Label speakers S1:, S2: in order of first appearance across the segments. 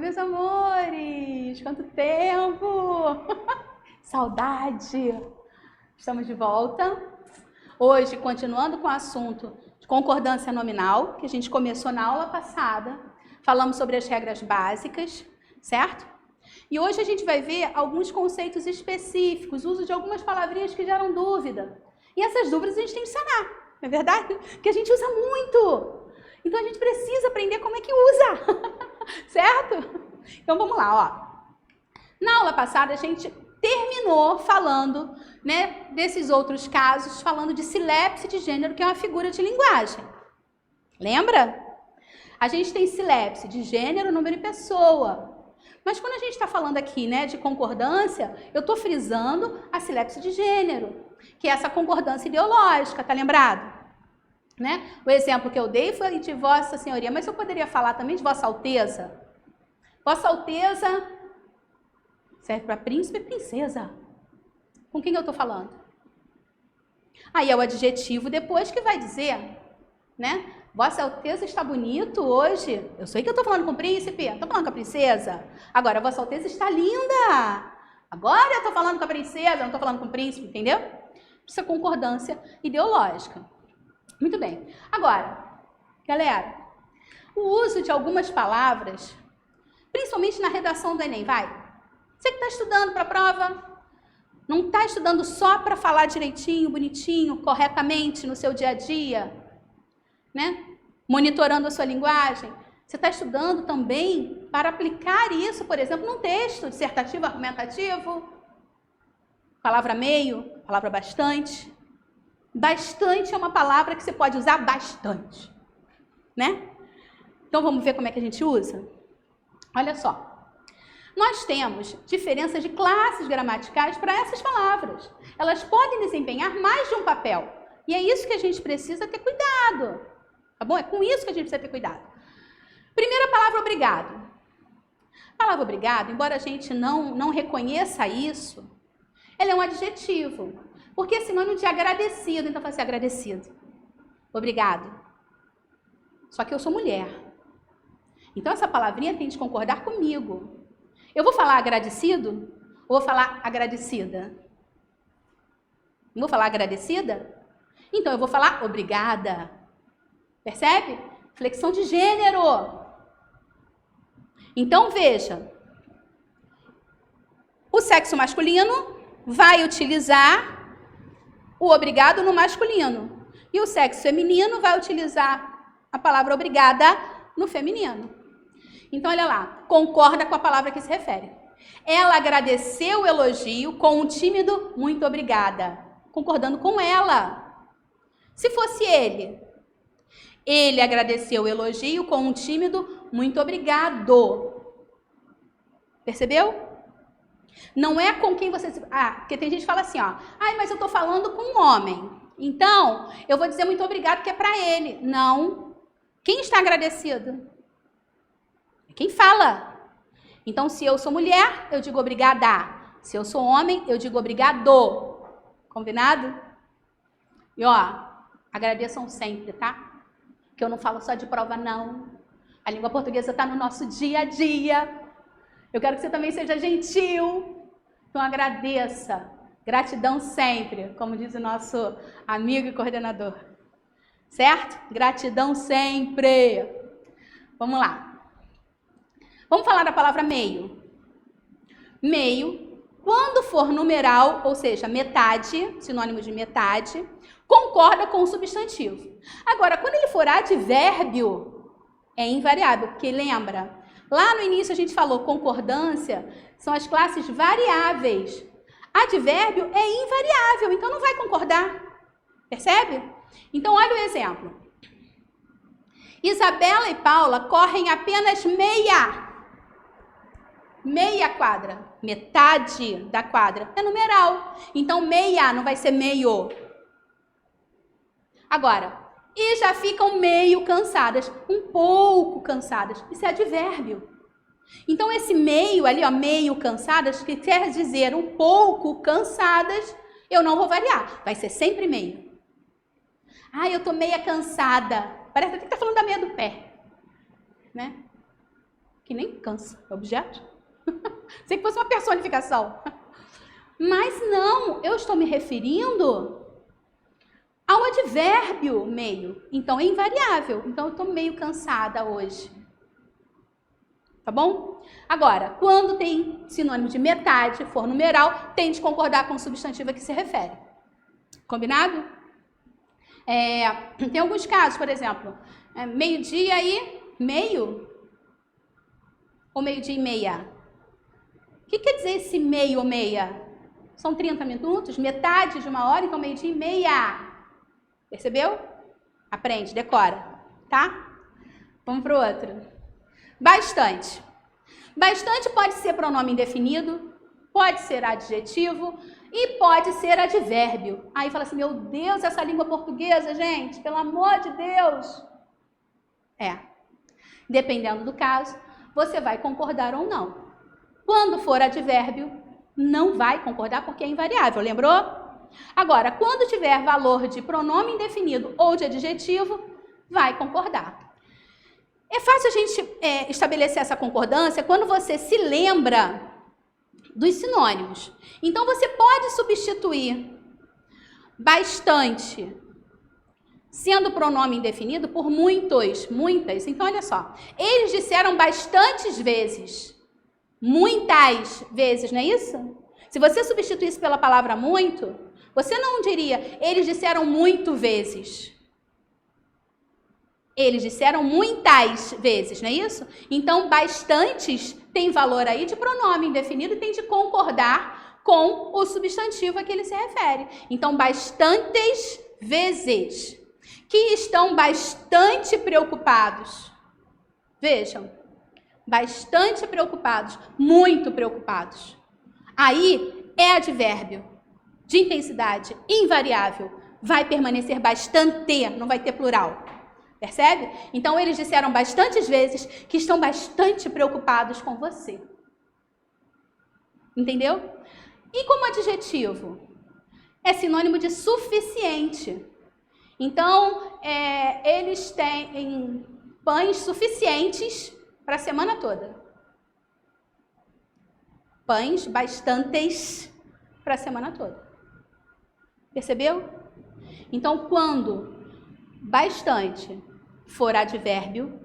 S1: meus amores! Quanto tempo! Saudade! Estamos de volta. Hoje, continuando com o assunto de concordância nominal, que a gente começou na aula passada, falamos sobre as regras básicas, certo? E hoje a gente vai ver alguns conceitos específicos, uso de algumas palavrinhas que geram dúvida. E essas dúvidas a gente tem que sanar, não é verdade? Porque a gente usa muito. Então a gente precisa aprender como é que usa, certo? Então vamos lá, ó. Na aula passada a gente terminou falando, né, desses outros casos, falando de silepse de gênero, que é uma figura de linguagem. Lembra? A gente tem silepse de gênero, número e pessoa. Mas quando a gente está falando aqui, né, de concordância, eu estou frisando a silepse de gênero, que é essa concordância ideológica, tá lembrado? Né? O exemplo que eu dei foi de Vossa Senhoria, mas eu poderia falar também de Vossa Alteza. Vossa Alteza serve para príncipe e princesa. Com quem eu estou falando? Aí é o adjetivo depois que vai dizer, né? Vossa Alteza está bonito hoje. Eu sei que eu estou falando com o príncipe, estou falando com a princesa. Agora, Vossa Alteza está linda. Agora eu estou falando com a princesa, não estou falando com o príncipe, entendeu? Isso é concordância ideológica. Muito bem. Agora, galera, o uso de algumas palavras, principalmente na redação do Enem, vai. Você que está estudando para a prova, não está estudando só para falar direitinho, bonitinho, corretamente no seu dia a dia, né? Monitorando a sua linguagem. Você está estudando também para aplicar isso, por exemplo, num texto dissertativo, argumentativo, palavra meio, palavra bastante. Bastante é uma palavra que você pode usar bastante, né? Então vamos ver como é que a gente usa? Olha só. Nós temos diferenças de classes gramaticais para essas palavras. Elas podem desempenhar mais de um papel. E é isso que a gente precisa ter cuidado. Tá bom? É com isso que a gente precisa ter cuidado. Primeira palavra, obrigado. A palavra obrigado, embora a gente não reconheça isso, ela é um adjetivo. Porque é sinônimo de agradecido. Então, fala assim, agradecido. Obrigado. Só que eu sou mulher. Então, essa palavrinha tem de concordar comigo. Eu vou falar agradecido ou vou falar agradecida? Não vou falar agradecida? Então, eu vou falar obrigada. Percebe? Flexão de gênero. Então, veja. O sexo masculino vai utilizar o obrigado no masculino. E o sexo feminino vai utilizar a palavra obrigada no feminino. Então, olha lá, concorda com a palavra que se refere. Ela agradeceu o elogio com um tímido muito obrigada. Concordando com ela. Se fosse ele agradeceu o elogio com um tímido muito obrigado. Percebeu? Não é com quem você... porque tem gente que fala assim, ó. Ai, mas eu tô falando com um homem. Então, eu vou dizer muito obrigado que é para ele. Não. Quem está agradecido? É quem fala. Então, se eu sou mulher, eu digo obrigada. Se eu sou homem, eu digo obrigado. Combinado? E, ó, agradeçam sempre, tá? Que eu não falo só de prova, não. A língua portuguesa está no nosso dia a dia. Eu quero que você também seja gentil. Então, agradeça. Gratidão sempre, como diz o nosso amigo e coordenador. Certo? Gratidão sempre. Vamos lá. Vamos falar da palavra meio. Meio, quando for numeral, ou seja, metade, sinônimo de metade, concorda com o substantivo. Agora, quando ele for advérbio, é invariável, porque lembra... Lá no início a gente falou concordância, são as classes variáveis. Advérbio é invariável, então não vai concordar. Percebe? Então, olha o exemplo. Isabela e Paula correm apenas meia quadra. Metade da quadra é numeral. Então, meia não vai ser meio. Agora... E já ficam meio cansadas, um pouco cansadas. Isso é advérbio. Então, esse meio ali, ó, meio cansadas, que quer dizer um pouco cansadas, eu não vou variar. Vai ser sempre meio. Ah, eu tô meia cansada. Parece até que tá falando da meia do pé. Né? que nem cansa, é objeto. Sei que fosse uma personificação. Mas não, eu estou me referindo ao advérbio meio. Então é invariável. Então eu estou meio cansada hoje. Tá bom? Agora, quando tem sinônimo de metade, for numeral, tem de concordar com o substantivo a que se refere. Combinado? Tem alguns casos, por exemplo, meio-dia e meio, ou meio-dia e meia. O que quer dizer esse meio ou meia? São 30 minutos, metade de uma hora, então meio-dia e meia. Percebeu? Aprende, decora, tá? Vamos para o outro. Bastante. Bastante pode ser pronome indefinido, pode ser adjetivo e pode ser advérbio. Aí fala assim, meu Deus, essa língua portuguesa, gente, pelo amor de Deus. Dependendo do caso, você vai concordar ou não. Quando for advérbio, não vai concordar porque é invariável, lembrou? Agora, quando tiver valor de pronome indefinido ou de adjetivo, vai concordar. É fácil a gente estabelecer essa concordância quando você se lembra dos sinônimos. Então, você pode substituir bastante, sendo pronome indefinido, por muitos, muitas. Então, olha só. Eles disseram bastantes vezes. Muitas vezes, não é isso? Se você substituísse pela palavra muito, você não diria, eles disseram muito vezes. Eles disseram muitas vezes, não é isso? Então, bastantes tem valor aí de pronome indefinido e tem de concordar com o substantivo a que ele se refere. Então, bastantes vezes. Que estão bastante preocupados. Vejam, bastante preocupados, muito preocupados. Aí é advérbio de intensidade invariável. Vai permanecer bastante, não vai ter plural. Percebe? Então, eles disseram bastantes vezes que estão bastante preocupados com você. Entendeu? E como adjetivo? É sinônimo de suficiente. Então, eles têm pães suficientes para a semana toda. Pães bastantes para a semana toda. Percebeu? Então, quando bastante for advérbio,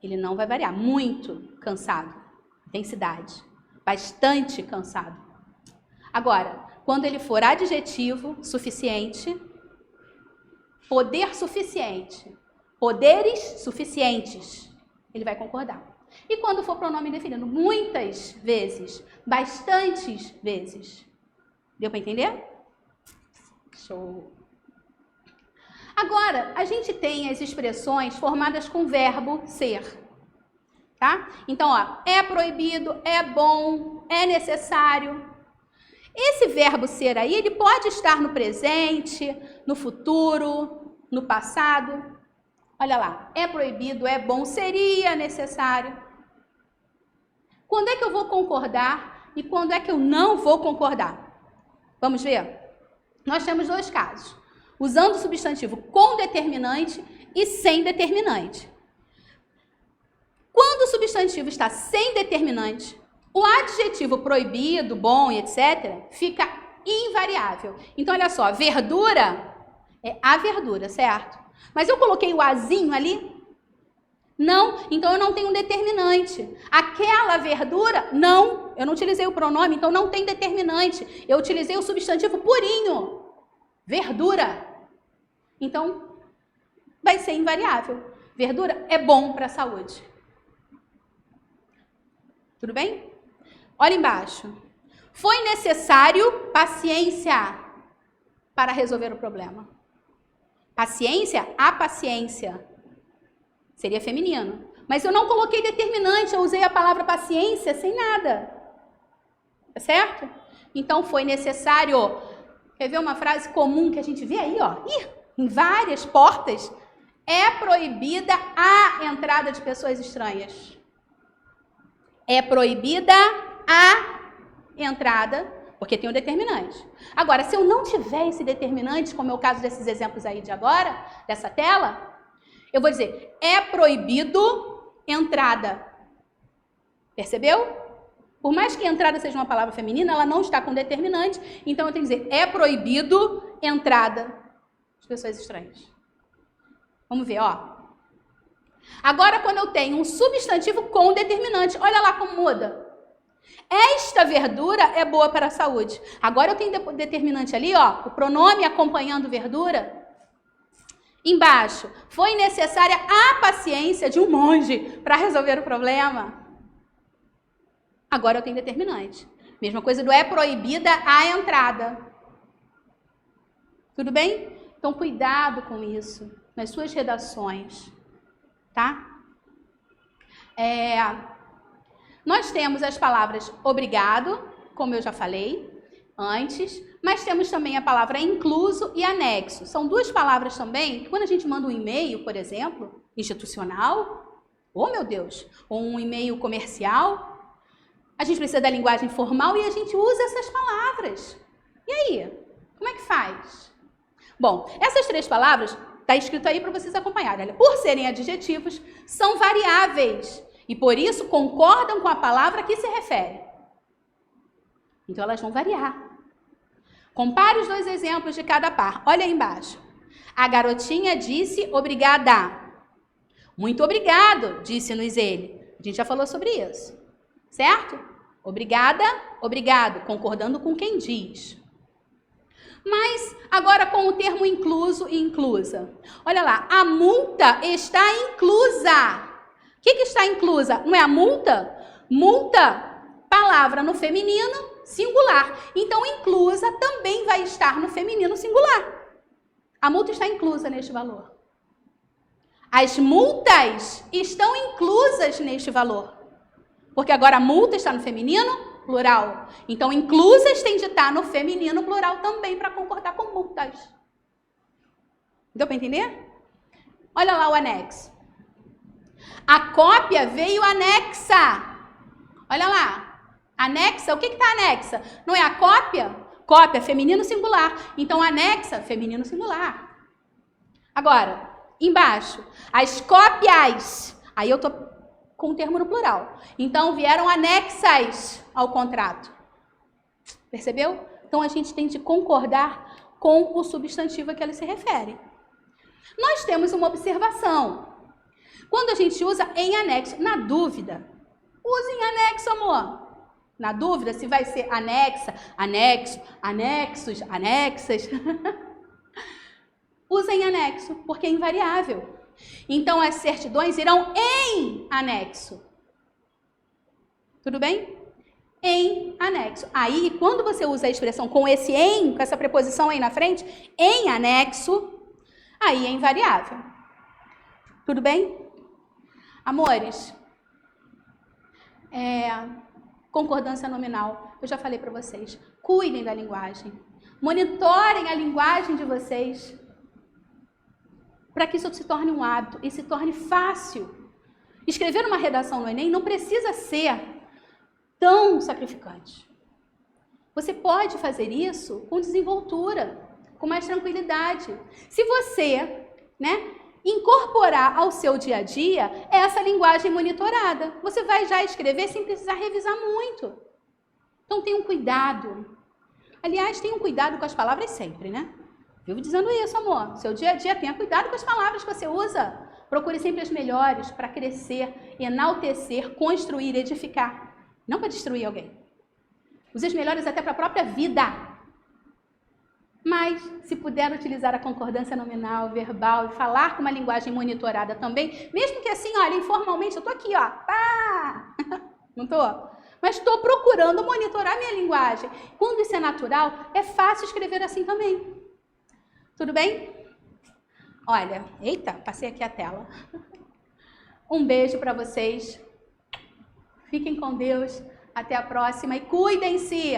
S1: ele não vai variar. Muito cansado. Intensidade. Bastante cansado. Agora, quando ele for adjetivo, suficiente, poder suficiente, poderes suficientes, ele vai concordar. E quando for pronome indefinido, muitas vezes, bastantes vezes. Deu para entender? Show! Agora, a gente tem as expressões formadas com verbo ser, tá? Então, ó, é proibido, é bom, é necessário. Esse verbo ser aí, ele pode estar no presente, no futuro, no passado. Olha lá, é proibido, é bom, seria necessário. Quando é que eu vou concordar e quando é que eu não vou concordar? Vamos ver? Nós temos dois casos. Usando o substantivo com determinante e sem determinante. Quando o substantivo está sem determinante, o adjetivo proibido, bom e etc. fica invariável. Então, olha só, verdura é a verdura, certo? Mas eu coloquei o azinho ali? Não, então eu não tenho um determinante. Aquela verdura, não. Eu não utilizei o pronome, então não tem determinante. Eu utilizei o substantivo purinho. Verdura. Então, vai ser invariável. Verdura é bom para a saúde. Tudo bem? Olha embaixo. Foi necessário paciência para resolver o problema. Paciência, a paciência. Seria feminino. Mas eu não coloquei determinante, eu usei a palavra paciência sem nada. Tá certo? Então, foi necessário. Quer ver uma frase comum que a gente vê aí, ó? Em várias portas. É proibida a entrada de pessoas estranhas. É proibida a entrada, porque tem um determinante. Agora, se eu não tiver esse determinante, como é o caso desses exemplos aí de agora, dessa tela, eu vou dizer, é proibido entrada. Percebeu? Por mais que entrada seja uma palavra feminina, ela não está com determinante. Então, eu tenho que dizer, é proibido entrada de pessoas estranhas. Vamos ver, ó. Agora, quando eu tenho um substantivo com determinante, olha lá como muda. Esta verdura é boa para a saúde. Agora eu tenho determinante ali, ó, o pronome acompanhando verdura. Embaixo, foi necessária a paciência de um monge para resolver o problema. Agora eu tenho determinante. Mesma coisa do é proibida a entrada. Tudo bem? Então, cuidado com isso nas suas redações, tá? Nós temos as palavras obrigado, como eu já falei antes, mas temos também a palavra incluso e anexo. São duas palavras também que quando a gente manda um e-mail, por exemplo, institucional, oh meu Deus, ou um e-mail comercial, a gente precisa da linguagem formal e a gente usa essas palavras. E aí, como é que faz? Bom, essas três palavras, está escrito aí para vocês acompanharem. Olha, por serem adjetivos, são variáveis e por isso concordam com a palavra a que se refere. Então, elas vão variar. Compare os dois exemplos de cada par. Olha aí embaixo. A garotinha disse obrigada. Muito obrigado, disse-nos ele. A gente já falou sobre isso. Certo? Obrigada, obrigado, concordando com quem diz. Mas agora com o termo incluso e inclusa. Olha lá, a multa está inclusa. O que está inclusa? Não é a multa? Multa, palavra no feminino, singular. Então, inclusa também vai estar no feminino singular. A multa está inclusa neste valor. As multas estão inclusas neste valor. Porque agora a multa está no feminino plural. Então, inclusas tem de estar no feminino plural também para concordar com multas. Deu para entender? Olha lá o anexo. A cópia veio anexa. Olha lá. Anexa, o que está anexa? Não é a cópia? Cópia, feminino singular. Então, anexa, feminino singular. Agora, embaixo, as cópias. Aí eu estou com o termo no plural. Então, vieram anexas ao contrato. Percebeu? Então, a gente tem de concordar com o substantivo a que ele se refere. Nós temos uma observação. Quando a gente usa em anexo, na dúvida, use em anexo, amor. Na dúvida, se vai ser anexa, anexo, anexos, anexas. Usa em anexo, porque é invariável. Então, as certidões irão em anexo. Tudo bem? Em anexo. Aí, quando você usa a expressão com esse em, com essa preposição aí na frente, em anexo, aí é invariável. Tudo bem? Amores, concordância nominal, eu já falei para vocês, cuidem da linguagem, monitorem a linguagem de vocês, para que isso se torne um hábito e se torne fácil. Escrever uma redação no Enem não precisa ser tão sacrificante. Você pode fazer isso com desenvoltura, com mais tranquilidade. Se você, incorporar ao seu dia a dia essa linguagem monitorada, você vai já escrever sem precisar revisar muito. Então, tenham cuidado. Aliás, tenham cuidado com as palavras sempre, né? Vivo dizendo isso, amor. Seu dia a dia, tenha cuidado com as palavras que você usa. Procure sempre as melhores para crescer, enaltecer, construir, edificar. Não para destruir alguém. Use as melhores até para a própria vida. Mas, se puder utilizar a concordância nominal, verbal e falar com uma linguagem monitorada também, mesmo que assim, olha, informalmente, eu estou aqui, ó, pá! Não estou? Mas estou procurando monitorar minha linguagem. Quando isso é natural, é fácil escrever assim também. Tudo bem? Olha, eita, passei aqui a tela. Um beijo para vocês. Fiquem com Deus. Até a próxima e cuidem-se!